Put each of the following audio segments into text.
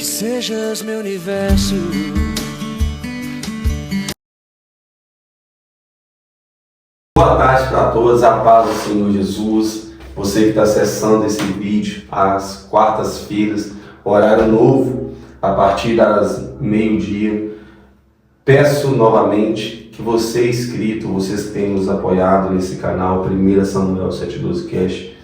que sejas meu universo. Boa tarde para todos, a paz do Senhor Jesus. Você que está acessando esse vídeo às quartas-feiras, horário novo, a partir das meio-dia. Peço novamente que você inscrito, vocês que têm nos apoiado nesse canal, 1 Samuel 7,12 Cast,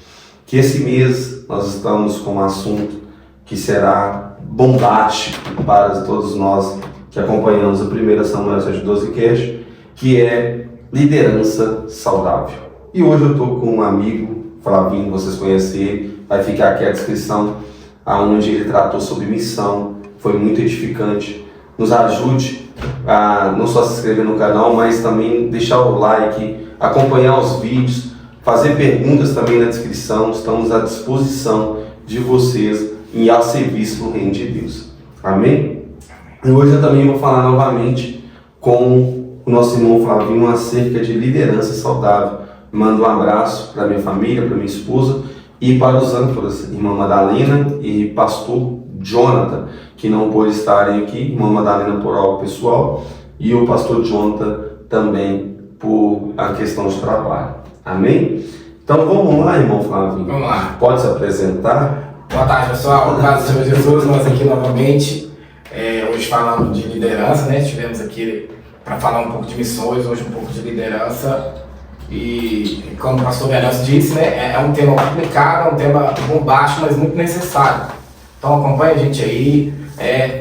que esse mês nós estamos com um assunto que será bombástico para todos nós que acompanhamos o 1 Samuel 7,12 Cast, que é liderança saudável. E hoje eu estou com um amigo, Flavinho, vocês conhecem ele, vai ficar aqui a descrição, onde ele tratou sobre missão, foi muito edificante. Nos ajude a não só se inscrever no canal, mas também deixar o like, acompanhar os vídeos, fazer perguntas também na descrição. Estamos à disposição de vocês e a serviço do Reino de Deus. Amém? E hoje eu também vou falar novamente com o nosso irmão Flavinho acerca de liderança saudável. Mando um abraço para minha família, para minha esposa e para os âncoras, irmã Madalena e pastor Jonathan, que não pôde estar aqui, irmã Madalena por algo pessoal e o pastor Jonathan também por a questão de trabalho. Amém? Então vamos lá, irmão Flavinho. Vamos lá. Pode se apresentar? Boa tarde, pessoal. Obrigado, Senhor Jesus. Nós aqui novamente, hoje falando de liderança, né? Estivemos aqui para falar um pouco de missões, hoje um pouco de liderança. E como o pastor Venâncio disse, né? É um tema complicado, é um tema bombástico, mas muito necessário. Então acompanha a gente aí,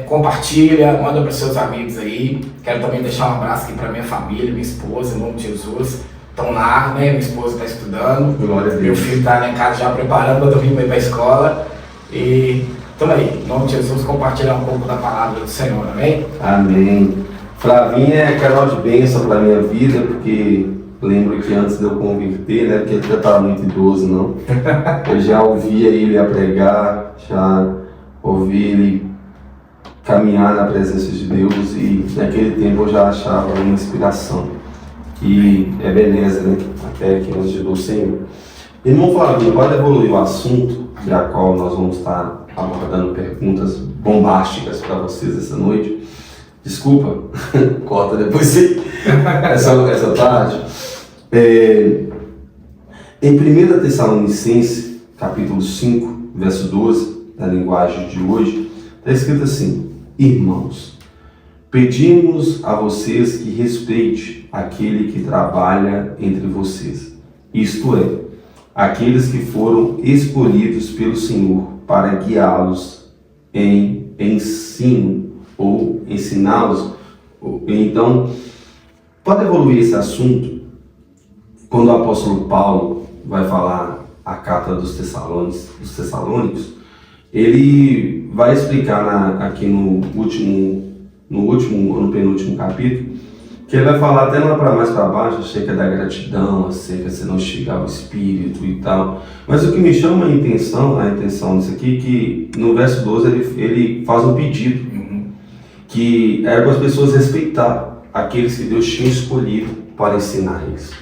compartilha, manda para os seus amigos aí. Quero também deixar um abraço aqui para minha família, minha esposa, em nome de Jesus. Estão lá, né? Minha esposa está estudando. Glória a Deus. Meu filho está lá em casa já preparando para dormir para ir para a escola. E estamos aí, em nome de Jesus, compartilhar um pouco da palavra do Senhor, amém? Amém. Flavinho é canal de bênção para a minha vida, porque lembro que antes de eu converter, né? Porque ele já estava muito idoso, não. Eu já ouvia ele a pregar, já ouvi ele caminhar na presença de Deus e naquele tempo eu já achava uma inspiração. E é beleza, né? Até que nos ajudou o Senhor. Irmão Flavinho, pode evoluir o assunto, da qual nós vamos estar abordando perguntas bombásticas para vocês essa noite. Desculpa, corta depois essa tarde. Em 1 Tessalonicenses, capítulo 5, verso 12, na linguagem de hoje, está escrito assim: irmãos, pedimos a vocês que respeite aquele que trabalha entre vocês, isto é, aqueles que foram escolhidos pelo Senhor para guiá-los em ensino ou ensiná-los. Então, pode evoluir esse assunto quando o apóstolo Paulo vai falar a carta dos Tessalônicos, ele vai explicar aqui no penúltimo capítulo, que ele vai falar até lá mais para baixo acerca da gratidão, acerca de você não instigar o espírito e tal. Mas o que me chama a atenção disso aqui, que no verso 12 ele faz um pedido, que era para as pessoas respeitar aqueles que Deus tinha escolhido para ensinar eles.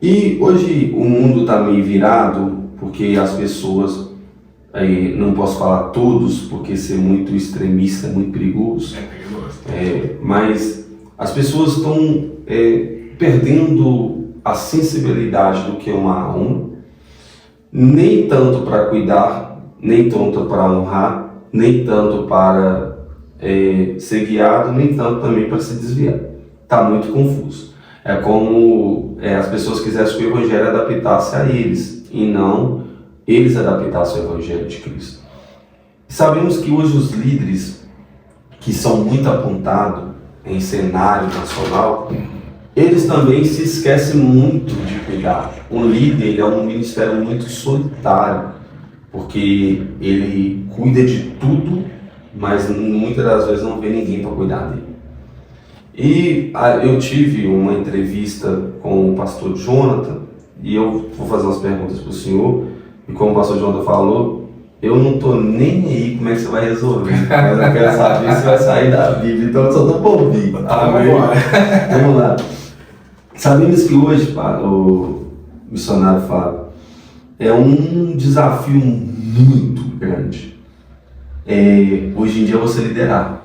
E hoje o mundo está meio virado, porque as pessoas, não posso falar todos, porque ser muito extremista é muito perigoso. Mas as pessoas estão perdendo a sensibilidade do que é uma alma, nem tanto para cuidar, nem tanto para honrar, nem tanto para ser guiado, nem tanto também para se desviar. Está muito confuso. É como as pessoas quisessem que o Evangelho adaptasse a eles, e não eles adaptassem ao Evangelho de Cristo. Sabemos que hoje os líderes, que são muito apontados em cenário nacional, eles também se esquecem muito de cuidar. Um líder é um ministério muito solitário, porque ele cuida de tudo, mas muitas das vezes não vê ninguém para cuidar dele. E eu tive uma entrevista com o pastor Jonathan, e eu vou fazer umas perguntas para o senhor, e como o pastor Jonathan falou, eu não estou nem aí como é que você vai resolver, mas eu quero saber se vai sair da Bíblia, então eu só estou por ouvir. Vamos lá. Sabemos que hoje, o missionário Fábio, é um desafio muito grande. hoje em dia você liderar.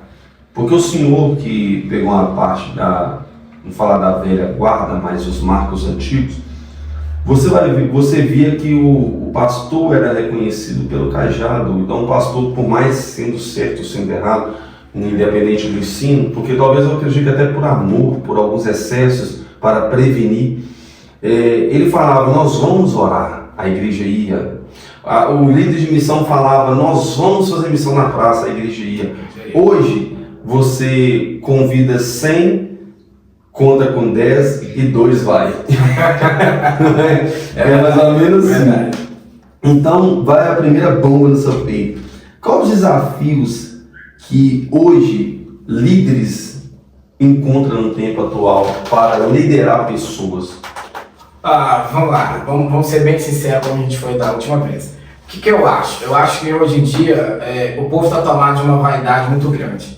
Porque o senhor que pegou uma parte não falar da velha guarda, mas os marcos antigos, você via que o pastor era reconhecido pelo cajado. Então o pastor, por mais sendo certo ou sendo errado, independente do ensino, porque talvez eu acredite até por amor, por alguns excessos, para prevenir, ele falava, nós vamos orar, a igreja ia. O líder de missão falava, nós vamos fazer missão na praça, a igreja ia. Hoje, você convida 100, conta com 10 e 2 vai. É mais ou menos assim. Então, vai a primeira bomba no seu peito. Quais os desafios que hoje líderes encontram no tempo atual para liderar pessoas? Vamos lá, vamos ser bem sinceros como a gente foi da última vez. O que eu acho? Eu acho que hoje em dia o povo está tomado de uma vaidade muito grande.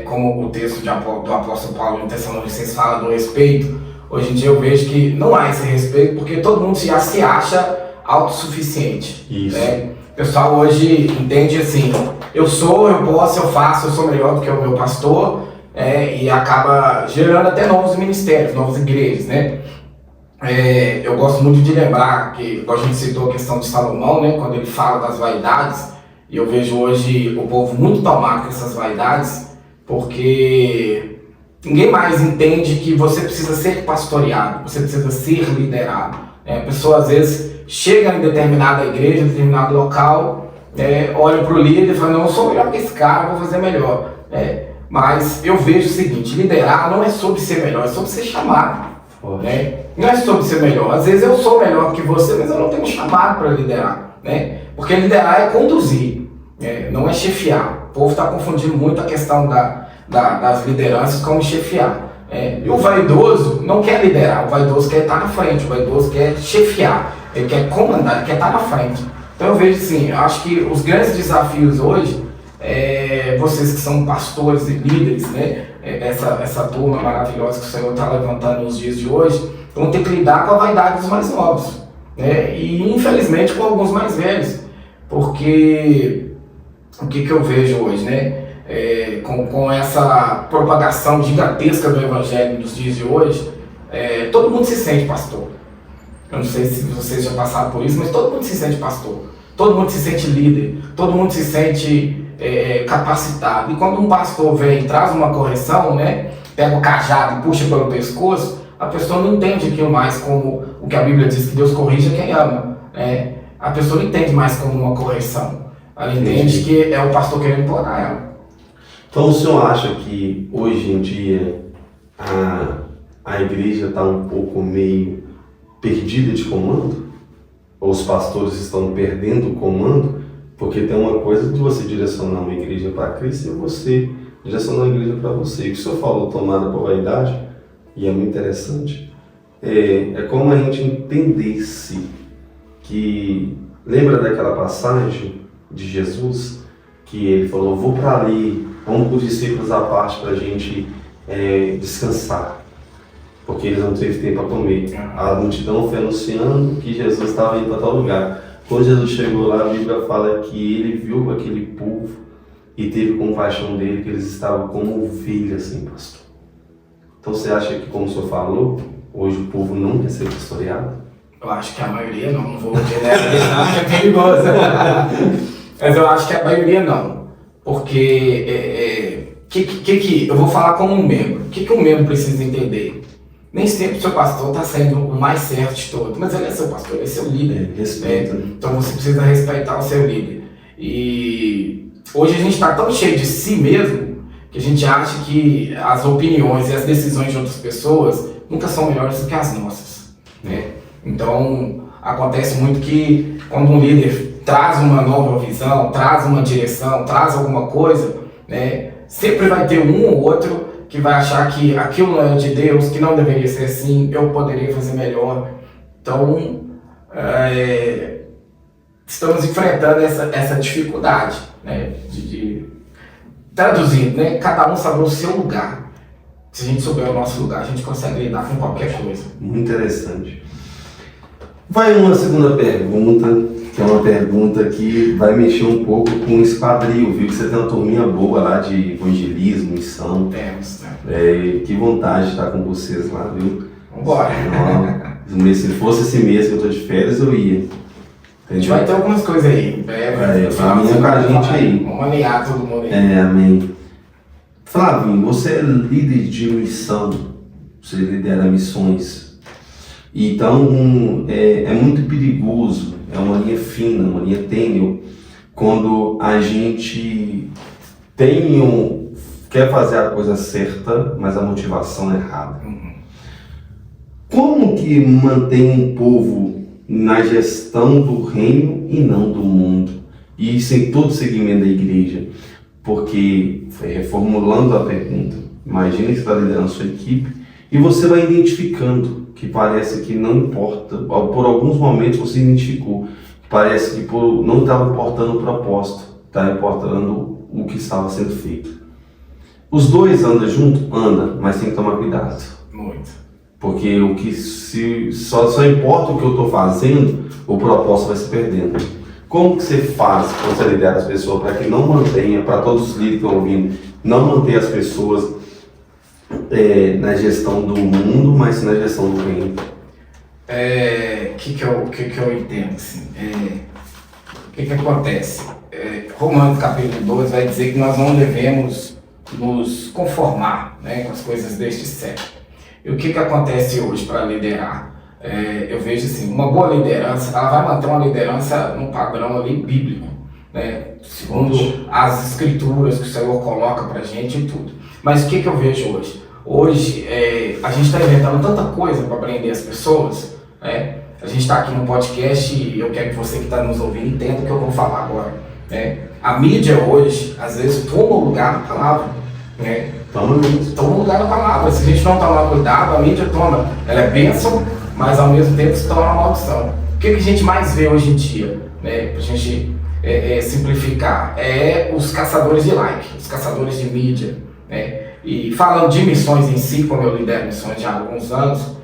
Como o texto do apóstolo Paulo em Tessalonicenses fala do respeito, hoje em dia eu vejo que não há esse respeito porque todo mundo já se acha autossuficiente. Isso. O pessoal hoje entende assim, eu posso, eu faço, eu sou melhor do que o meu pastor, e acaba gerando até novos ministérios, novas igrejas, né? Eu gosto muito de lembrar que, a gente citou a questão de Salomão, né, quando ele fala das vaidades, e eu vejo hoje o povo muito tomado com essas vaidades, porque ninguém mais entende que você precisa ser pastoreado, você precisa ser liderado. A pessoa às vezes chega em determinada igreja, em determinado local, olha para o líder e fala, não, eu sou melhor que esse cara, vou fazer melhor. Mas eu vejo o seguinte, liderar não é sobre ser melhor, é sobre ser chamado. Não é sobre ser melhor. Às vezes eu sou melhor que você, mas eu não tenho chamado para liderar. Porque liderar é conduzir, não é chefiar. O povo está confundindo muito a questão das lideranças como chefiar. E o vaidoso não quer liderar, o vaidoso quer estar na frente, o vaidoso quer chefiar, ele quer comandar, ele quer estar na frente. Então eu vejo assim, eu acho que os grandes desafios hoje, vocês que são pastores e líderes, essa turma maravilhosa que o Senhor está levantando nos dias de hoje, vão ter que lidar com a vaidade dos mais novos, e infelizmente com alguns mais velhos, porque o que eu vejo hoje, com essa propagação gigantesca do evangelho nos dias de hoje, todo mundo se sente pastor. Eu não sei se vocês já passaram por isso, mas todo mundo se sente pastor, todo mundo se sente líder, todo mundo se sente capacitado. E quando um pastor vem e traz uma correção, pega o cajado e puxa pelo pescoço, a pessoa não entende aquilo mais como o que a Bíblia diz, que Deus corrige quem ama. A pessoa não entende mais como uma correção, ela entende que é o pastor querendo implorar ela. Então o senhor acha que hoje em dia a igreja está um pouco meio perdida de comando? Ou os pastores estão perdendo o comando? Porque tem uma coisa de você direcionar uma igreja para Cristo e você direcionar uma igreja para você. O que o senhor falou, tomada por vaidade, e é muito interessante, é como a gente entendesse que... Lembra daquela passagem de Jesus que ele falou, vou para ali, vamos com os discípulos à parte para a gente descansar, porque eles não teve tempo para comer. A multidão foi anunciando que Jesus estava indo para tal lugar. Quando Jesus chegou lá, a Bíblia fala que ele viu aquele povo e teve compaixão dele, que eles estavam como ovelhas sem pastor. Então você acha que, como o senhor falou, hoje o povo não quer ser pastoreado? Eu acho que a maioria não vou generalizar, que é perigoso. Mas eu acho que a maioria não. Porque eu vou falar como um membro. O que um membro precisa entender? Nem sempre o seu pastor está sendo o mais certo de todos, mas ele é seu pastor, ele é seu líder. Respeito. Então você precisa respeitar o seu líder. E hoje a gente está tão cheio de si mesmo que a gente acha que as opiniões e as decisões de outras pessoas nunca são melhores do que as nossas. Então acontece muito que quando um líder traz uma nova visão, traz uma direção, traz alguma coisa, sempre vai ter um ou outro que vai achar que aquilo não é de Deus, que não deveria ser assim, eu poderia fazer melhor. Então, estamos enfrentando essa dificuldade, traduzindo, cada um sabe o seu lugar. Se a gente souber o nosso lugar, a gente consegue lidar com qualquer coisa. Muito interessante. Vai uma segunda pergunta, que é uma pergunta que vai mexer um pouco com o esquadril, viu? Que você tem uma turminha boa lá de evangelismo, missão. Temos, né? Que vontade de estar com vocês lá, viu? Vambora. Se fosse esse mês que eu tô de férias, eu ia. A gente vai ter algumas coisas aí, em breve. Caminha com a gente aí. Vamos alinhar todo mundo aí. Amém. Flavinho, você é líder de missão, você lidera missões. Então, é muito perigoso, é uma linha fina, uma linha tênue, quando a gente quer fazer a coisa certa, mas a motivação é errada. Como que mantém um povo na gestão do reino e não do mundo? E isso em todo segmento da igreja. Porque, reformulando a pergunta, imagina que você está liderando a sua equipe e você vai identificando que parece que não importa, por alguns momentos você identificou, que parece que não estava importando o propósito, estava importando o que estava sendo feito. Os dois andam junto? Anda, mas tem que tomar cuidado. Muito. Porque só importa o que eu estou fazendo, o propósito vai se perdendo. Como que você faz quando você lidera as pessoas para que não mantenha, para todos os líderes que estão ouvindo, não manter as pessoas na gestão do mundo, mas sim na gestão do reino? Que eu entendo, assim, que acontece? Romanos capítulo 12 vai dizer que nós não devemos nos conformar, né, com as coisas deste século. E o que acontece hoje para liderar? Eu vejo assim, uma boa liderança, ela vai manter uma liderança num padrão ali bíblico, né, segundo as escrituras que o Senhor coloca pra gente e tudo. Mas o que eu vejo hoje? Hoje a gente está inventando tanta coisa para prender as pessoas, né? A gente está aqui no podcast e eu quero que você que está nos ouvindo entenda o que eu vou falar agora, né? A mídia hoje, às vezes, toma o lugar da palavra, né? Toma o lugar da palavra. Se a gente não tomar cuidado, a mídia toma. Ela é bênção, mas ao mesmo tempo se torna uma maldição. O que a gente mais vê hoje em dia, né? Pra gente simplificar, os caçadores de like, os caçadores de mídia, né? E falando de missões em si, como eu lidero missões já há alguns anos,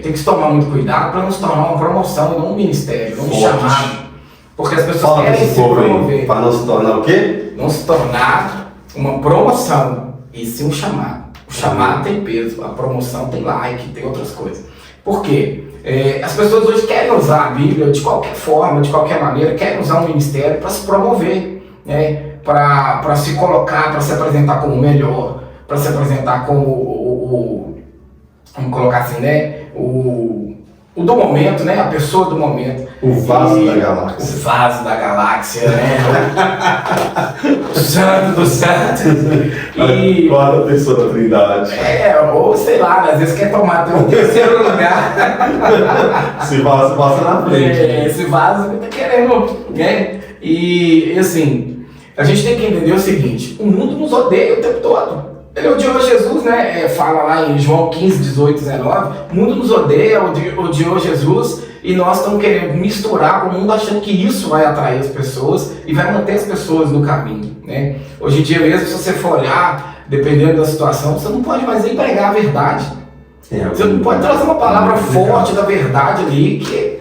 tem que se tomar muito cuidado para não se tornar uma promoção e não um ministério, não um chamado. Porque as pessoas querem se promover. Para não se tornar o quê? Não se tornar uma promoção, e sim um chamado. O chamado tem peso, a promoção tem like, tem outras coisas. Por quê? As pessoas hoje querem usar a Bíblia de qualquer forma, de qualquer maneira, querem usar um ministério para se promover, né? Para se colocar, para se apresentar como o melhor, para se apresentar como vamos colocar assim, né? O do momento, né? A pessoa do momento. O vaso da galáxia. O vaso da galáxia, né? O santo dos santos. E qual a pessoa da Trindade? Ou sei lá, às vezes quer tomar até um terceiro lugar. Esse vaso passa na frente. Esse vaso tá querendo, né? E assim, a gente tem que entender o seguinte: o mundo nos odeia o tempo todo. Ele odiou Jesus, né? Fala lá em João 15, 18, 19. O mundo nos odeia, odiou Jesus, e nós estamos querendo misturar com o mundo, achando que isso vai atrair as pessoas e vai manter as pessoas no caminho, né? Hoje em dia mesmo, se você for olhar, dependendo da situação, você não pode mais nem pregar a verdade. Você não pode trazer uma palavra forte da verdade ali, que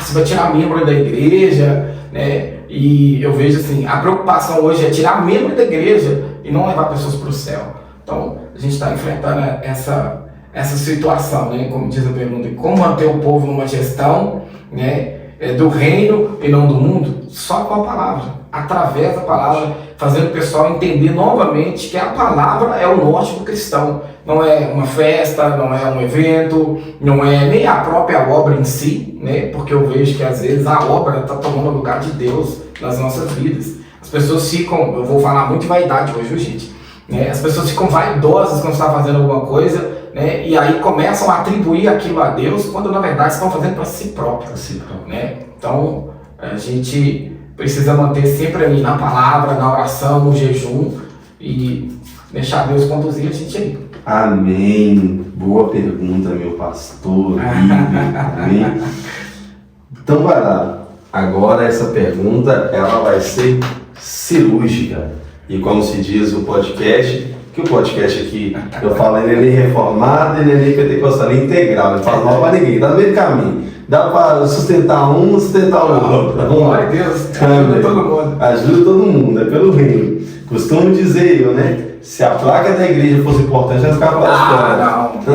você vai tirar membro da igreja, né? E eu vejo assim, a preocupação hoje é tirar membro da igreja e não levar pessoas para o céu. Então, a gente está enfrentando essa situação, né? Como diz a pergunta, como manter o povo numa gestão, né, do reino e não do mundo? Só com a palavra, através da palavra, fazendo o pessoal entender novamente que a palavra é o norte do cristão. Não é uma festa, não é um evento, não é nem a própria obra em si, né? Porque eu vejo que às vezes a obra está tomando o lugar de Deus nas nossas vidas. As pessoas ficam, eu vou falar muito de vaidade hoje, gente. As pessoas ficam vaidosas quando está fazendo alguma coisa, né? E aí começam a atribuir aquilo a Deus, quando na verdade estão fazendo para si próprio, né? Então a gente precisa manter sempre ali na palavra, na oração, no jejum e deixar Deus conduzir a gente aí. Amém. Boa pergunta, meu pastor. Amém. Então vai lá. Agora essa pergunta ela vai ser cirúrgica. E como se diz o podcast, que o podcast aqui, eu falo, ele é nem reformado, ele é nem pentecostal, ele é integral, ele fala mal para ninguém, tá no meio do caminho. Dá para sustentar um, sustentar o outro. Glória a Deus, ajuda todo mundo. Ajuda todo mundo, é pelo reino. Costumo dizer eu, né? Se a placa da igreja fosse importante, ela ficava para Ah, não.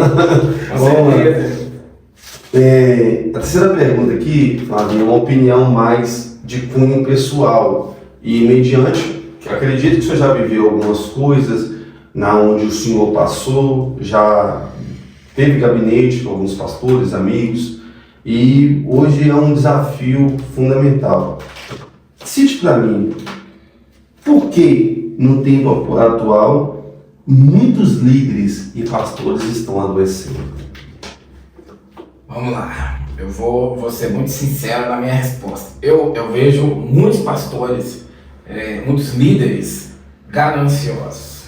Com certeza. A terceira pergunta aqui, Flavinho, é uma opinião mais de cunho pessoal. E mediante, acredito que o senhor já viveu algumas coisas na onde o senhor passou, já teve gabinete com alguns pastores, amigos, e hoje é um desafio fundamental. Cite para mim, por que no tempo atual muitos líderes e pastores estão adoecendo? Vamos lá, eu vou ser muito sincero na minha resposta. Eu vejo muitos pastores, muitos líderes gananciosos.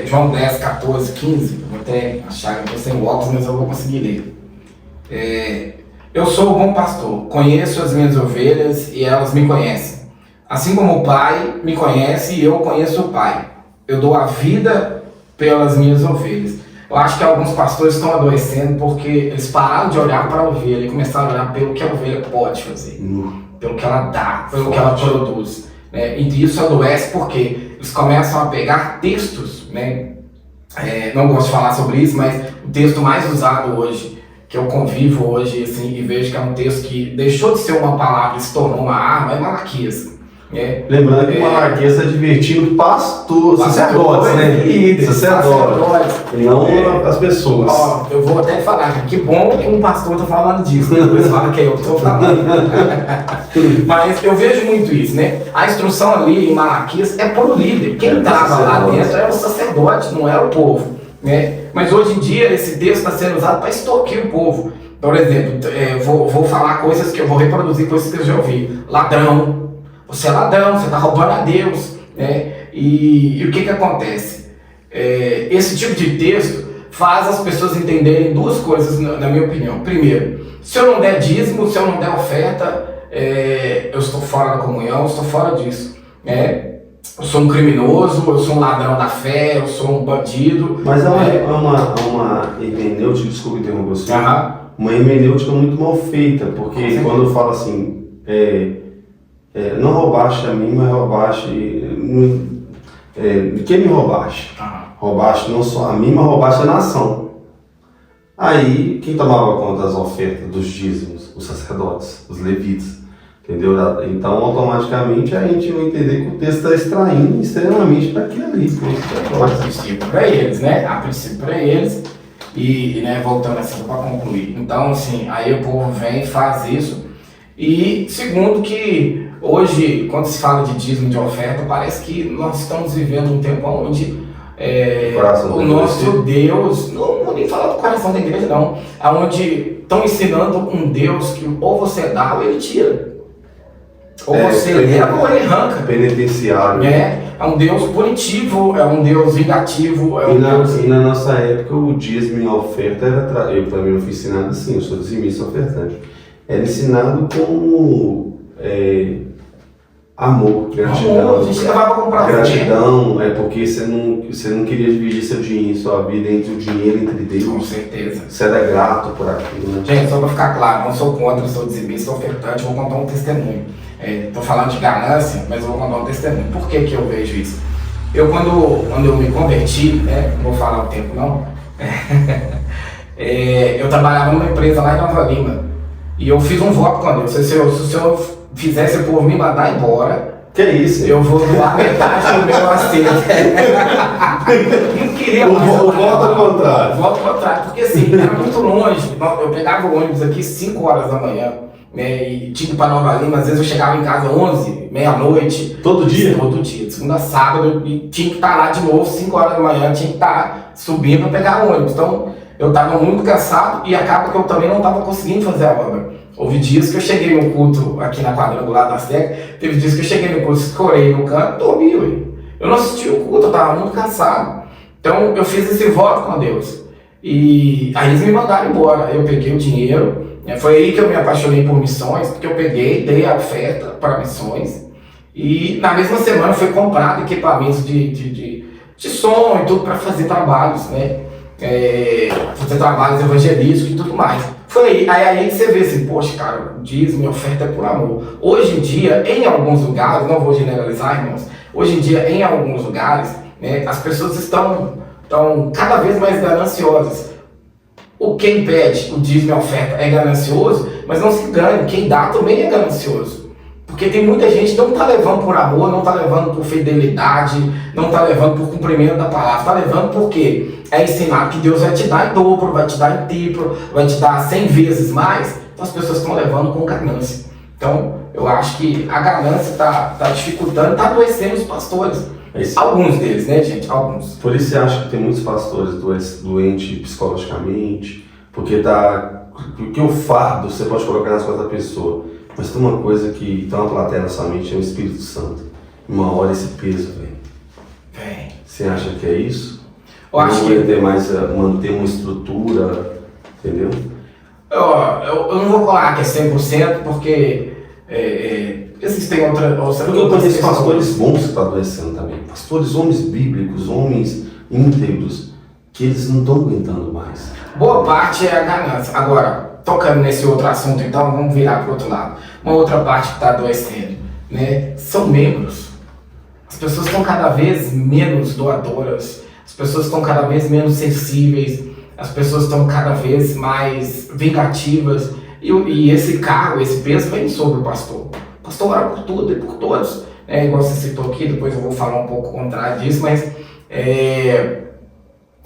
João 10, 14, 15, vou até achar, eu estou sem óculos, mas eu vou conseguir ler. Eu sou o bom pastor, conheço as minhas ovelhas e elas me conhecem. Assim como o Pai me conhece e eu conheço o Pai. Eu dou a vida pelas minhas ovelhas. Eu acho que alguns pastores estão adoecendo porque eles pararam de olhar para a ovelha e começaram a olhar pelo que a ovelha pode fazer, pelo que ela dá, pelo que ela produz. E isso adoece porque eles começam a pegar textos, né? Não gosto de falar sobre isso, mas o texto mais usado hoje, que eu convivo hoje assim, e vejo que é um texto que deixou de ser uma palavra e se tornou uma arma, é Malaquias. Lembrando que o Malaquias está divertindo sacerdotes, né? Sacerdotes, não as pessoas. Ó, eu vou até falar, que bom que um pastor está falando disso, depois fala que é eu que estou falando. Mas eu vejo muito isso, né? A instrução ali em Malaquias é para o líder. Quem estava lá dentro era o sacerdote, não era o povo. Né? Mas hoje em dia esse texto está sendo usado para extorquir o povo. Por exemplo, vou falar coisas que eu vou reproduzir, coisas que eu já ouvi. Ladrão. Você é ladrão, você está roubando a Deus, né? E o que acontece? Esse tipo de texto faz as pessoas entenderem duas coisas, na minha opinião. Primeiro, se eu não der dízimo, se eu não der oferta, eu estou fora da comunhão, eu estou fora disso. Eu sou um criminoso, eu sou um ladrão da fé, eu sou um bandido. Mas é uma hermenêutica, desculpa interromper você, uma hermenêutica muito mal feita, porque quando eu falo assim, não roubaste a mim, mas roubaste. Quem me roubaste? Roubaste não só a mim, mas roubaste a nação. Aí, quem tomava conta das ofertas, dos dízimos? Os sacerdotes, os levitas. Entendeu? Então, automaticamente, a gente vai entender que o texto está extraindo extremamente para aquilo ali. A princípio para eles, né? A princípio para eles. E né, voltando assim para concluir. Então, assim, aí o povo vem e faz isso. E segundo que hoje, quando se fala de dízimo, de oferta, parece que nós estamos vivendo um tempo onde o nosso Deus, não vou nem falar do coração da igreja não, onde estão ensinando um Deus que ou você dá ou ele tira. Ou você leva ou ele arranca. Penitenciário. É um Deus punitivo, é um Deus vingativo. E na nossa época o dízimo e a oferta era. Eu também não fui ensinado assim, eu sou dizimista ofertante. Era ensinado como amor, gratidão. A gente levava para comprar gratidão, porque você não queria dividir seu dinheiro, sua vida entre o dinheiro, entre Deus. Com certeza. Você era grato por aquilo, né? Gente, só para ficar claro, não sou contra, sou dizimista ofertante, vou contar um testemunho. Estou falando de ganância, mas eu vou contar um testemunho. Por que eu vejo isso? Quando eu me converti, não vou falar o tempo não, eu trabalhava numa empresa lá em Nova Lima e eu fiz um voto com Deus. Se o senhor fizesse o povo me mandar embora, que é isso? Eu vou doar metade do meu acerto. Não queria mais. Voto ao contrário. Voto ao contrário, porque assim, era muito longe. Eu pegava o ônibus aqui 5 horas da manhã. E tinha que ir para Nova Lima, às vezes eu chegava em casa 11, meia-noite. Todo dia? Todo dia, de segunda a sábado, e tinha que estar lá de novo, 5 horas da manhã, tinha que estar subindo para pegar o ônibus. Então, eu estava muito cansado e acaba que eu também não estava conseguindo fazer a obra. Houve dias que eu cheguei no culto aqui na quadrangular da Seca, teve dias que eu cheguei no culto, escorei no canto, dormi, eu não assisti o culto, eu estava muito cansado. Então, eu fiz esse voto com Deus. E aí eles me mandaram embora, eu peguei o dinheiro. Foi aí que eu me apaixonei por missões, porque eu dei a oferta para missões e na mesma semana foi comprado equipamentos de som e tudo para fazer trabalhos, fazer trabalhos evangelísticos e tudo mais. Foi aí você vê assim, poxa, cara, dízimo e oferta é por amor. Hoje em dia, em alguns lugares, não vou generalizar, irmãos, hoje em dia, em alguns lugares, né, as pessoas estão cada vez mais gananciosas. Quem pede o dízimo e a oferta é ganancioso, mas não se engane, quem dá também é ganancioso. Porque tem muita gente que não está levando por amor, não está levando por fidelidade, não está levando por cumprimento da palavra, está levando porque é ensinado que Deus vai te dar em dobro, vai te dar em triplo, vai te dar 100 vezes mais. Então as pessoas estão levando com ganância. Então eu acho que a ganância está dificultando, está adoecendo os pastores. Alguns deles, né, gente? Alguns. Por isso você acha que tem muitos pastores doentes psicologicamente, porque o fardo você pode colocar nas costas da pessoa, mas tem uma coisa que tem uma plateia na sua mente, é o Espírito Santo. Uma hora esse peso vem. Você acha que é isso? Eu acho que ter mais, manter uma estrutura, entendeu? Eu não vou falar que é 100%, porque existem outras porque eu conheço pastores bons que estão adoecendo também. Pastores, homens bíblicos, homens íntegros, que eles não estão aguentando mais. Boa parte é a ganância. Agora, tocando nesse outro assunto, então, vamos virar para o outro lado. Uma outra parte que está adoecendo, né, são membros. As pessoas estão cada vez menos doadoras, as pessoas estão cada vez menos sensíveis, as pessoas estão cada vez mais vingativas. E esse cargo, esse peso vem sobre o pastor. O pastor ora por tudo e por todos. Igual você citou aqui, depois eu vou falar um pouco contrário disso, mas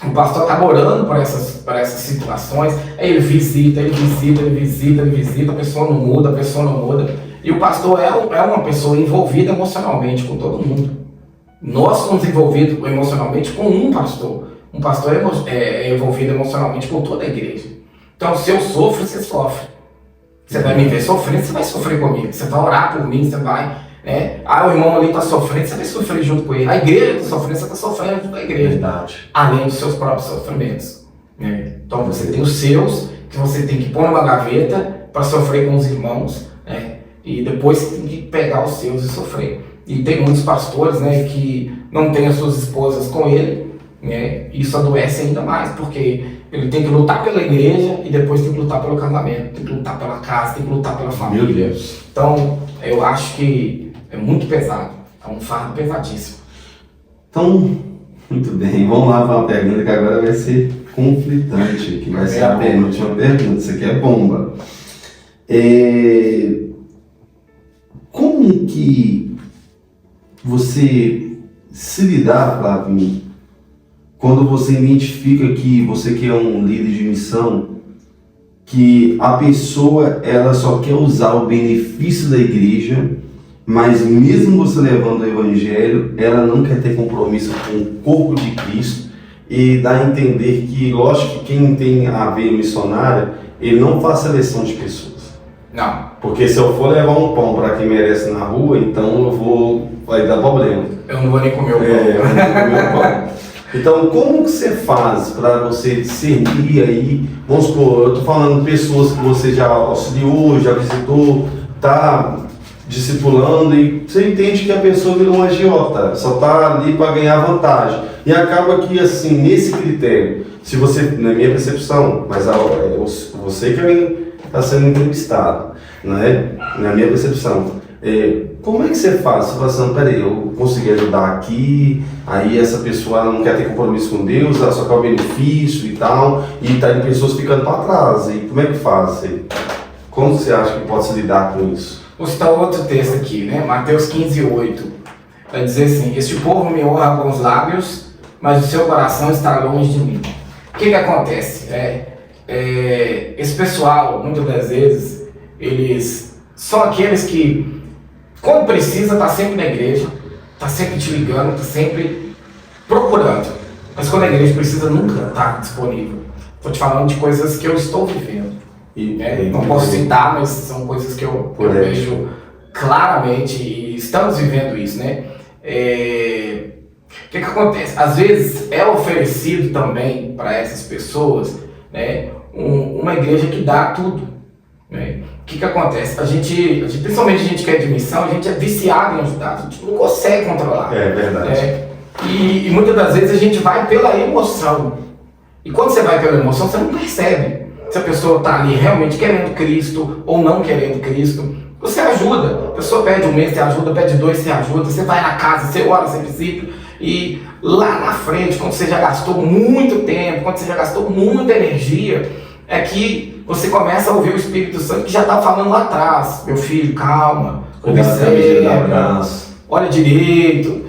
o pastor está orando por essas situações. Aí ele visita, a pessoa não muda. E o pastor é uma pessoa envolvida emocionalmente com todo mundo. Nós somos envolvidos emocionalmente com um pastor. Um pastor é envolvido emocionalmente com toda a igreja. Então, se eu sofro, você sofre. Você vai me ver sofrendo, você vai sofrer comigo. Você vai orar por mim, você vai... o irmão ali está sofrendo, você vai sofrer junto com ele. A igreja está sofrendo, você está sofrendo junto com a igreja. Verdade. Além dos seus próprios sofrimentos. Então, você tem os seus, que você tem que pôr numa gaveta para sofrer com os irmãos. E depois você tem que pegar os seus e sofrer. E tem muitos pastores, que não têm as suas esposas com ele. Isso adoece ainda mais, porque ele tem que lutar pela igreja e depois tem que lutar pelo casamento, tem que lutar pela casa, tem que lutar pela família. Meu Deus. Então, eu acho que é muito pesado, é um fardo pesadíssimo. Então, muito bem, vamos lá para uma pergunta que agora vai ser conflitante, que vai ser a penúltima pergunta, isso aqui é bomba. Como que você se lidar, Flavinho, quando você identifica que você quer um líder de missão, que a pessoa ela só quer usar o benefício da igreja, mas mesmo você levando o evangelho, ela não quer ter compromisso com o corpo de Cristo, e dá a entender que, lógico que quem tem a veia missionária, ele não faz seleção de pessoas. Não. Porque se eu for levar um pão para quem merece na rua, então vai dar problema. Eu não vou nem comer o pão. Eu não vou comer o pão. Então, como que você faz para você servir aí? Vamos supor, eu estou falando de pessoas que você já auxiliou, já visitou, está discipulando e você entende que a pessoa virou um agiota, só está ali para ganhar vantagem. E acaba que, assim, nesse critério, se você, na minha percepção, mas você que está sendo entrevistado, né? Na minha percepção, como é que você faz? Você fala assim, peraí, eu consegui ajudar aqui, aí essa pessoa não quer ter compromisso com Deus, ela só quer o benefício e tal, e tá em pessoas ficando para trás, e como é que faz? Como você acha que pode se lidar com isso? Vou citar outro texto aqui, né? Mateus 15:8, vai dizer assim: este povo me honra com os lábios, mas o seu coração está longe de mim. O que acontece? Esse pessoal, muitas das vezes, eles são aqueles que, quando precisa, está sempre na igreja, está sempre te ligando, está sempre procurando. Mas quando a igreja precisa, nunca está disponível. Estou te falando de coisas que eu estou vivendo. Não posso citar, mas são coisas que eu vejo claramente e estamos vivendo isso, né? O que acontece? Às vezes é oferecido também para essas pessoas, né, uma igreja que dá tudo. Né? O que acontece? A gente, principalmente a gente que é de missão, a gente é viciado em ajudar, a gente não consegue controlar. É verdade. E muitas das vezes a gente vai pela emoção. E quando você vai pela emoção, você não percebe. se a pessoa está ali realmente querendo Cristo ou não querendo Cristo. Você ajuda, a pessoa pede um mês, você ajuda, pede 2, você ajuda, você vai na casa, você ora, você visita, e lá na frente, quando você já gastou muito tempo, quando você já gastou muita energia, é que você começa a ouvir o Espírito Santo que já está falando lá atrás: meu filho, calma, observa, olha direito,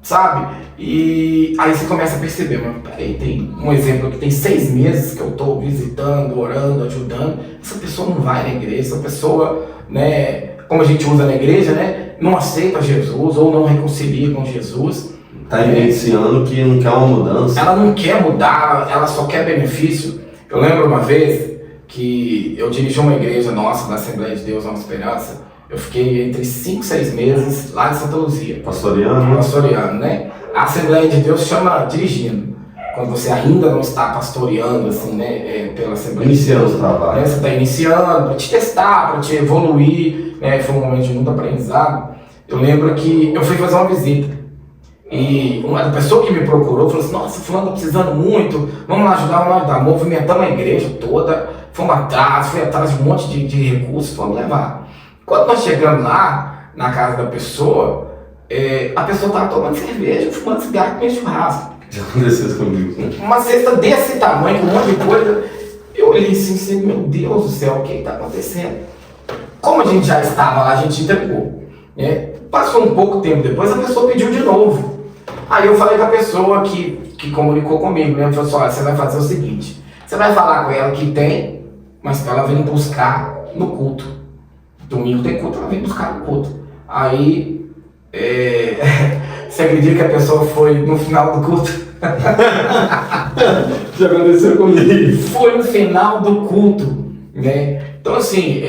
sabe? E aí você começa a perceber, mas peraí, tem um exemplo aqui, tem 6 meses que eu estou visitando, orando, ajudando, essa pessoa não vai na igreja, essa pessoa, né, como a gente usa na igreja, né, não aceita Jesus ou não reconcilia com Jesus. Está evidenciando que não quer uma mudança. Ela não quer mudar, ela só quer benefício. Eu lembro uma vez que eu dirigi uma igreja nossa, da Assembleia de Deus Nova Esperança. Eu fiquei entre 5 e 6 meses lá em Santa Luzia. Pastoreando? Pastoreando, né? A Assembleia de Deus chama dirigindo. Quando você ainda não está pastoreando, assim, né? Pela Assembleia Iniciando de Deus. o trabalho. Você está iniciando, para te testar, para te evoluir, né? Foi um momento de muito aprendizado. Eu lembro que eu fui fazer uma visita. E uma pessoa que me procurou falou assim: nossa, fulano tá precisando muito, vamos lá ajudar. Movimentamos a igreja toda, fui atrás de um monte de recursos, fomos levar. Quando nós chegamos lá, na casa da pessoa, a pessoa estava tomando cerveja, fumando cigarro, comendo churrasco. Já aconteceu isso comigo. Uma cesta desse tamanho, com um monte de coisa. Eu olhei assim, meu Deus do céu, o que está acontecendo? Como a gente já estava lá, a gente entregou, né? Passou um pouco tempo depois, a pessoa pediu de novo. Aí eu falei com a pessoa que comunicou comigo, né? Falou assim: olha, você vai fazer o seguinte, você vai falar com ela que tem, mas que ela vem buscar no culto. Domingo tem culto, ela vem buscar no culto. Aí, você acredita que a pessoa foi no final do culto? Já aconteceu comigo. Foi no final do culto, né? Então, assim,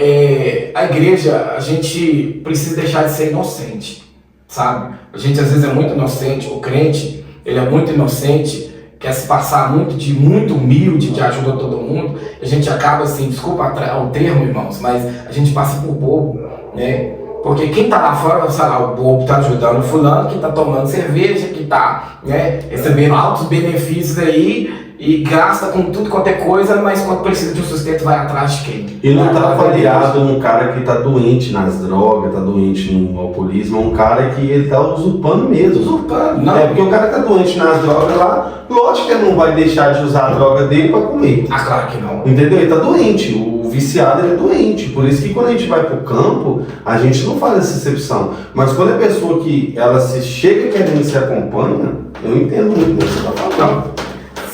a igreja, a gente precisa deixar de ser inocente, sabe? A gente às vezes é muito inocente, o crente, ele é muito inocente, quer se passar muito humilde, de ajuda a todo mundo. A gente acaba assim, desculpa o termo, irmãos, mas a gente passa por bobo, né? Porque quem tá lá fora, sei lá, o bobo tá ajudando o fulano, que tá tomando cerveja, que tá, né, recebendo altos benefícios aí, e gasta com tudo quanto é coisa, mas quando precisa de um sustento vai atrás de quem? E não está avaliado um cara que está doente nas drogas, está doente no alcoolismo, é um cara que ele está usurpando mesmo. Usurpando, não. Porque o cara que está doente nas drogas lá, lógico que ele não vai deixar de usar a droga dele para comer. Ah, claro que não. Entendeu? Ele está doente, o viciado ele é doente. Por isso que quando a gente vai para o campo, a gente não faz essa exceção. Mas quando é pessoa que ela se chega querendo se acompanha, eu entendo muito o que você está falando.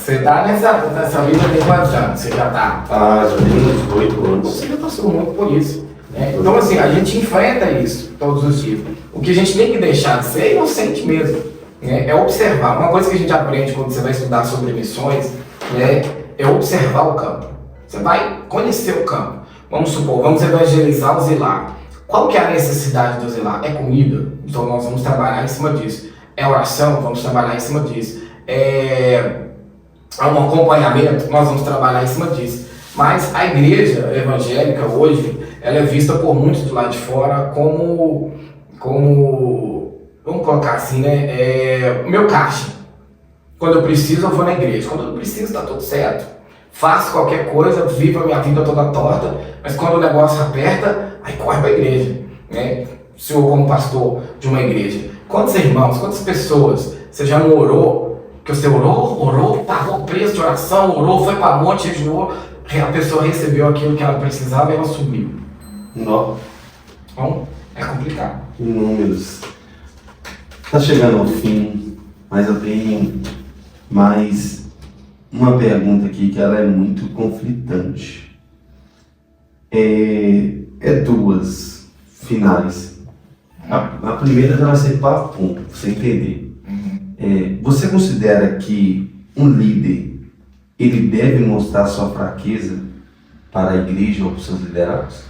Você está nessa vida tem quantos anos? Você já está? Ah, já tem uns 8 anos. Você já passou muito por isso, né? Então, assim, a gente enfrenta isso todos os dias. O que a gente tem que deixar de ser é inocente mesmo, né? É observar. Uma coisa que a gente aprende quando você vai estudar sobre missões, né, é observar o campo. Você vai conhecer o campo. Vamos supor, vamos evangelizar o Zilar. Qual que é a necessidade do Zilar? É comida? Então nós vamos trabalhar em cima disso. É oração? Vamos trabalhar em cima disso. Há um acompanhamento, nós vamos trabalhar em cima disso. Mas a igreja evangélica hoje, ela é vista por muitos do lado de fora como vamos colocar assim, né, meu caixa. Quando eu preciso, eu vou na igreja. Quando eu não preciso, está tudo certo. Faço qualquer coisa, vivo a minha vida toda torta, mas quando o negócio aperta, aí corre para a igreja, né? O senhor como pastor de uma igreja, quantos irmãos, quantas pessoas, você já não orou? Que você orou, pagou o preço de oração, orou, foi para monte, jejuou, a pessoa recebeu aquilo que ela precisava e ela sumiu. Não. Então, é complicado. Números. Está chegando ao fim, mas eu tenho mais uma pergunta aqui que ela é muito conflitante. Duas finais. A primeira já vai ser para ponto, pra você entender. Você considera que um líder ele deve mostrar sua fraqueza para a igreja ou para os seus liderados?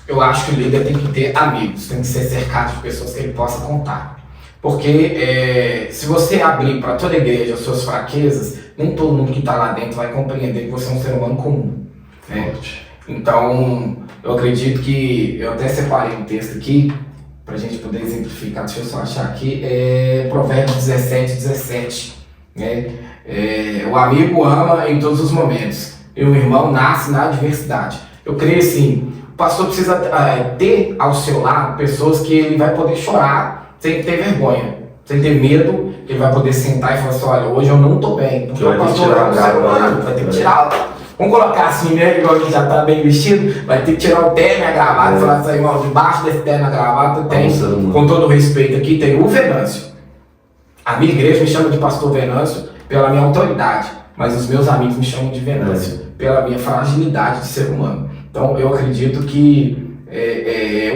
Eu acho que o líder tem que ter amigos, tem que ser cercado de pessoas que ele possa contar. Porque se você abrir para toda a igreja as suas fraquezas, nem todo mundo que está lá dentro vai compreender que você é um ser humano comum, né? Então, eu acredito que, eu até separei um texto aqui, para a gente poder exemplificar, deixa eu só achar aqui, Provérbios 17, 17, né? O amigo ama em todos os momentos, e um irmão nasce na adversidade. Eu creio assim, o pastor precisa ter ao seu lado pessoas que ele vai poder chorar sem ter vergonha, sem ter medo, que ele vai poder sentar e falar assim, olha, hoje eu não estou bem, porque o pastor é um ser humano, vai ter que tirar, vamos colocar assim, né, igual a gente já está bem vestido, vai ter que tirar o terno e a gravata, e falar assim, irmão, debaixo desse terno e a gravata tem, com todo o respeito aqui, tem o Venâncio. A minha igreja me chama de pastor Venâncio pela minha autoridade, mas os meus amigos me chamam de Venâncio pela minha fragilidade de ser humano. Então eu acredito que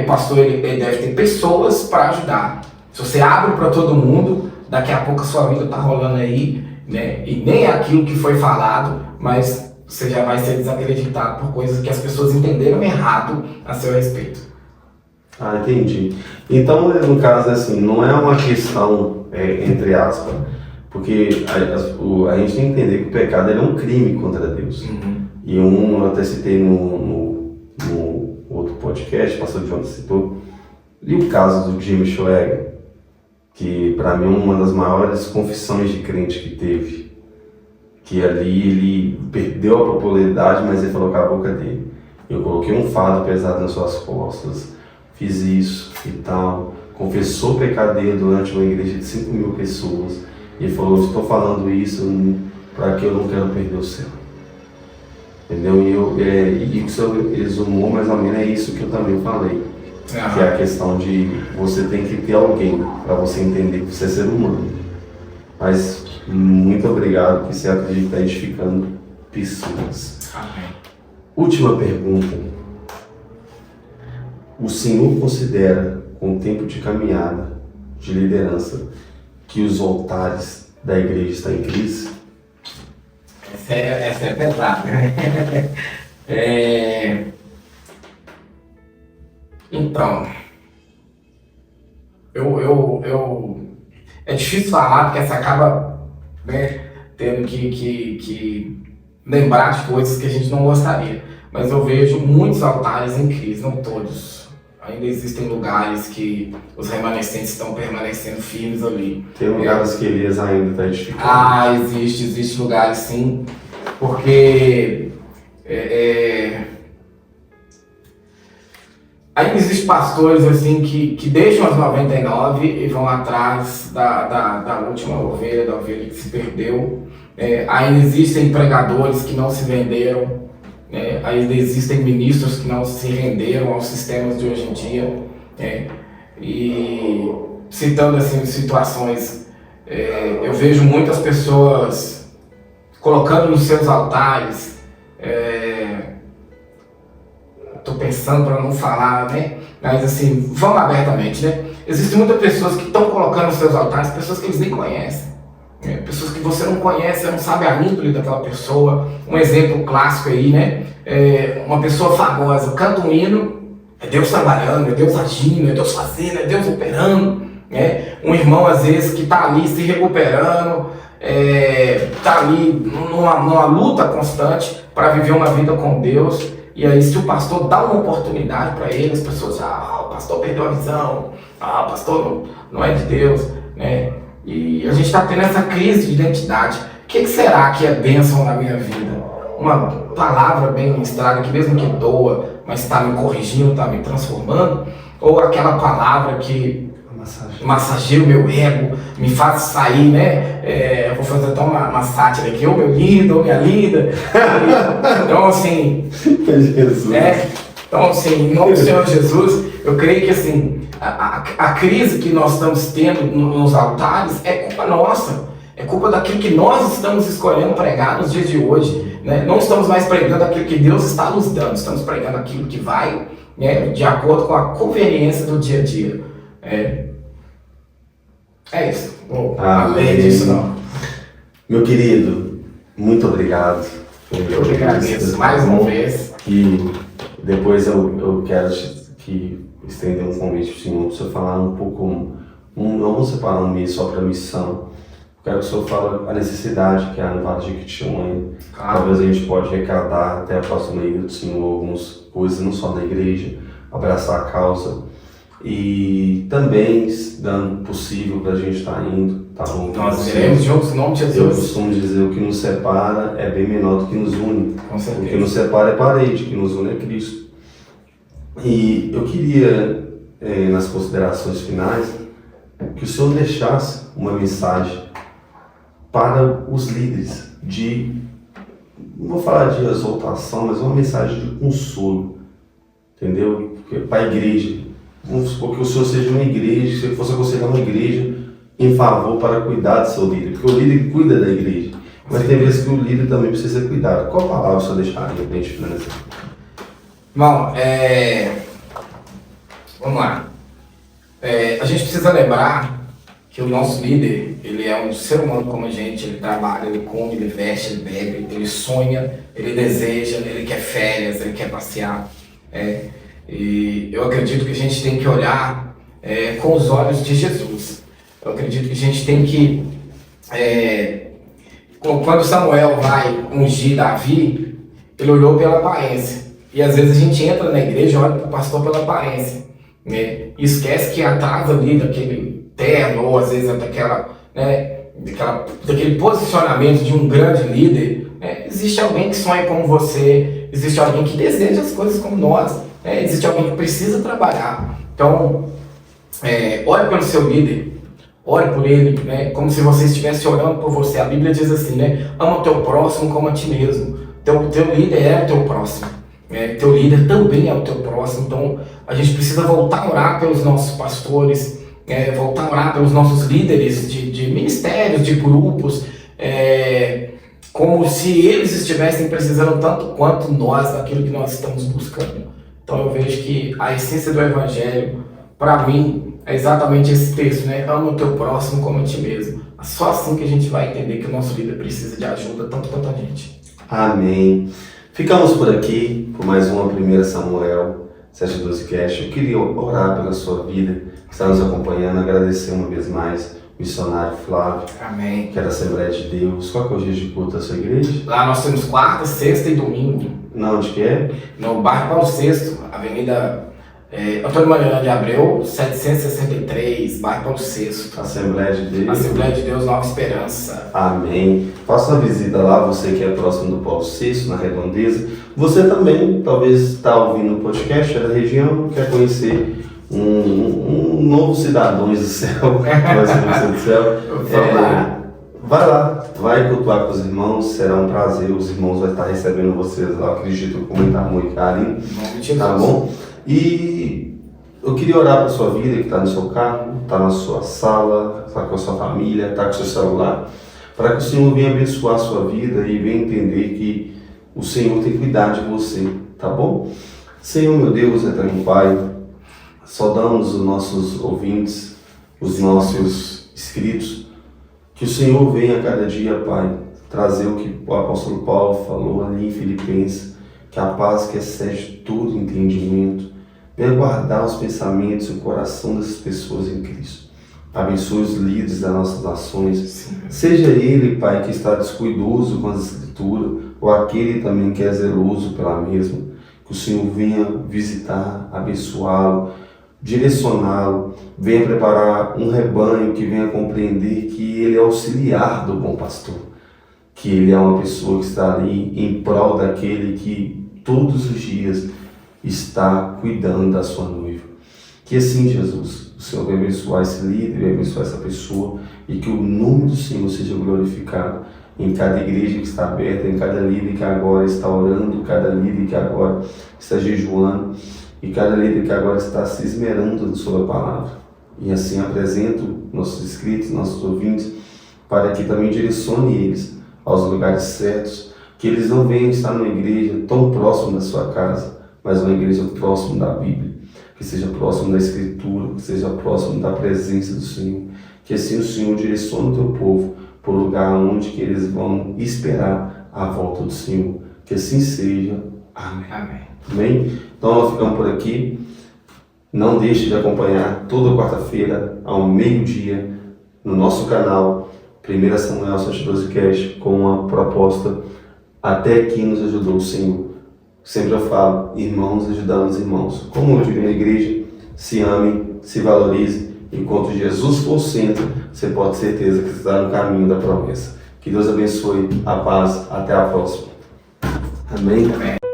o pastor ele deve ter pessoas para ajudar. Se você abre para todo mundo, daqui a pouco a sua vida está rolando aí, né? E nem é aquilo que foi falado, mas você já vai ser desacreditado por coisas que as pessoas entenderam errado a seu respeito. Ah, entendi. Então, no caso, assim, não é uma questão, entre aspas, porque a gente tem que entender que o pecado ele é um crime contra Deus. E eu até citei no outro podcast, o pastor John citou, e o caso do Jimmy Schwager, que para mim é uma das maiores confissões de crente que teve, que ali ele perdeu a popularidade, mas ele falou com a boca dele, eu coloquei um fardo pesado nas suas costas, fiz isso e tal, confessou o pecado dele durante uma igreja de 5.000 pessoas, e ele falou, estou falando isso para que eu não quero perder o céu. Entendeu? E o senhor exumou mais ou menos é isso que eu também falei. Que é a questão de você tem que ter alguém para você entender que você é ser humano. Mas muito obrigado, que você acredita que está edificando pessoas. Amém. Última pergunta. O senhor considera, com o tempo de caminhada, de liderança, que os altares da igreja estão em crise? Essa é pesada. Então, é difícil falar porque você acaba, né, tendo que lembrar de coisas que a gente não gostaria. Mas eu vejo muitos altares em crise, não todos. Ainda existem lugares que os remanescentes estão permanecendo firmes ali. Tem lugares que Elias ainda está edificando. Existe lugares sim, porque ainda existem pastores assim que deixam as 99 e vão atrás da última ovelha, da ovelha que se perdeu. Ainda existem pregadores que não se venderam. Ainda existem ministros que não se renderam aos sistemas de hoje em dia, e citando assim situações, eu vejo muitas pessoas colocando nos seus altares, estou pensando para não falar, né? Mas assim, vamos abertamente, né? Existem muitas pessoas que estão colocando nos seus altares pessoas que eles nem conhecem. Pessoas que você não conhece, você não sabe a índole daquela pessoa. Um exemplo clássico aí, né? Uma pessoa famosa canta um hino, é Deus trabalhando, é Deus agindo, é Deus fazendo, é Deus operando, né? Um irmão às vezes que está ali se recuperando, está ali numa luta constante para viver uma vida com Deus. E aí se o pastor dá uma oportunidade para ele, as pessoas o pastor perdeu a visão, o pastor não é de Deus, né? E a gente está tendo essa crise de identidade. O que será que é bênção na minha vida? Uma palavra bem ministrada, que mesmo que doa, mas está me corrigindo, está me transformando? Ou aquela palavra que massageia o meu ego, me faz sair, né? Eu vou fazer até uma sátira aqui, ô meu lindo, ô minha linda. Então assim, então assim, em nome do Senhor Jesus, eu creio que assim, a crise que nós estamos tendo nos altares é culpa nossa, é culpa daquilo que nós estamos escolhendo pregar nos dias de hoje, né? Não estamos mais pregando aquilo que Deus está nos dando, estamos pregando aquilo que vai, né, de acordo com a conveniência do dia a dia. É isso, além disso não. Meu querido, muito obrigado. Eu que agradeço mais uma vez. E depois eu quero estender um convite para o senhor, para você falar um pouco, não vou separar um mês só para missão. Eu quero que o senhor fale a necessidade que há no Vale de Jequitinhonha. Talvez a gente pode arrecadar até a próxima ida do senhor algumas coisas, não só da igreja, abraçar a causa. E também, dando possível para a gente estar indo, tá bom? Nós iremos juntos em nome de Eu Jesus. costumo dizer, o que nos separa é bem menor do que nos une. Com O que certeza. nos separa é parede, o que nos une é Cristo. E eu queria, nas considerações finais, que o Senhor deixasse uma mensagem para os líderes não vou falar de exaltação, mas uma mensagem de consolo, entendeu? Para a igreja. Vamos supor que o Senhor seja uma igreja, se fosse aconselhar uma igreja em favor para cuidar do seu líder, porque o líder cuida da igreja, mas tem vezes que o líder também precisa ser cuidado. Qual palavra o Senhor deixaria para a gente finalizar? Irmão, vamos lá. A gente precisa lembrar que o nosso líder, ele é um ser humano como a gente, ele trabalha, ele come, ele veste, ele bebe, ele sonha, ele deseja, ele quer férias, ele quer passear. E eu acredito que a gente tem que olhar com os olhos de Jesus. Eu acredito que a gente tem que... quando Samuel vai ungir Davi, ele olhou pela aparência. E às vezes a gente entra na igreja e olha para o pastor pela aparência, né? E esquece que atrás ali daquele terno, ou às vezes daquele posicionamento de um grande líder, existe alguém que sonha como você, existe alguém que deseja as coisas como nós, existe alguém que precisa trabalhar. Então, olhe pelo seu líder, ore por ele, como se você estivesse orando por você. A Bíblia diz assim, ama o teu próximo como a ti mesmo. Teu líder é o teu próximo, teu líder também é o teu próximo. Então, a gente precisa voltar a orar pelos nossos pastores, voltar a orar pelos nossos líderes de ministérios, de grupos, como se eles estivessem precisando tanto quanto nós daquilo que nós estamos buscando. Então eu vejo que a essência do Evangelho, para mim, é exatamente esse texto, ama o teu próximo como a ti mesmo. É só assim que a gente vai entender que o nosso líder precisa de ajuda, tanto quanto a gente. Amém. Ficamos por aqui, por mais uma 1 Samuel 7:12 Cast. Eu queria orar pela sua vida, que está nos acompanhando, agradecer uma vez mais o missionário Flávio, Amém. que é da Assembleia de Deus. Qual que é o dia de culto da sua igreja? Lá nós temos quarta, sexta e domingo. Não, onde que é? No bairro Paulo VI, Avenida Antônio Mariana de Abreu, 763, bairro Paulo VI. Assembleia de Deus. Assembleia de Deus Nova Esperança. Amém. Faça uma visita lá, você que é próximo do Paulo VI, na Redondeza. Você também, talvez, está ouvindo o podcast, é da região, quer conhecer um novo cidadão do céu, vai ser do céu. Vai lá, vai cultuar com os irmãos, será um prazer, os irmãos vão estar recebendo vocês lá, acredito, com muito amor e carinho, tá bom? E eu queria orar para a sua vida, que está no seu carro, está na sua sala, está com a sua família, está com o seu celular, para que o Senhor venha abençoar a sua vida e venha entender que o Senhor tem cuidado de você, tá bom? Senhor, meu Deus, eterno Pai, saudamos os nossos ouvintes, os nossos inscritos, que o Senhor venha a cada dia, Pai, trazer o que o apóstolo Paulo falou ali em Filipenses, que a paz que excede todo entendimento, venha guardar os pensamentos e o coração dessas pessoas em Cristo. Abençoe os líderes das nossas nações. Sim. Seja ele, Pai, que está descuidoso com as Escrituras, ou aquele também que é zeloso pela mesma, que o Senhor venha visitar, abençoá-lo, direcioná-lo, venha preparar um rebanho que venha compreender que ele é auxiliar do bom pastor, que ele é uma pessoa que está ali em prol daquele que todos os dias está cuidando da sua noiva. Que assim, Jesus, o Senhor vai abençoar esse líder, vai abençoar essa pessoa e que o nome do Senhor seja glorificado em cada igreja que está aberta, em cada líder que agora está orando, cada líder que agora está jejuando e cada líder que agora está se esmerando sobre a palavra. E assim apresento nossos inscritos, nossos ouvintes, para que também direcione eles aos lugares certos, que eles não venham estar numa igreja tão próxima da sua casa, mas uma igreja próxima da Bíblia, que seja próximo da Escritura, que seja próximo da presença do Senhor, que assim o Senhor direcione o teu povo para o lugar onde que eles vão esperar a volta do Senhor. Que assim seja. Amém. Amém. Amém? Então nós ficamos por aqui. Não deixe de acompanhar toda quarta-feira ao meio-dia no nosso canal 1 Samuel 7:12 Cast com a proposta Até Aqui Nos Ajudou o Senhor. Sempre eu falo, irmãos ajudando os irmãos. Como eu digo na igreja, se ame, se valorize Enquanto Jesus for o centro, você pode ter certeza que você está no caminho da promessa. Que Deus abençoe, a paz, até a próxima. Amém? Amém.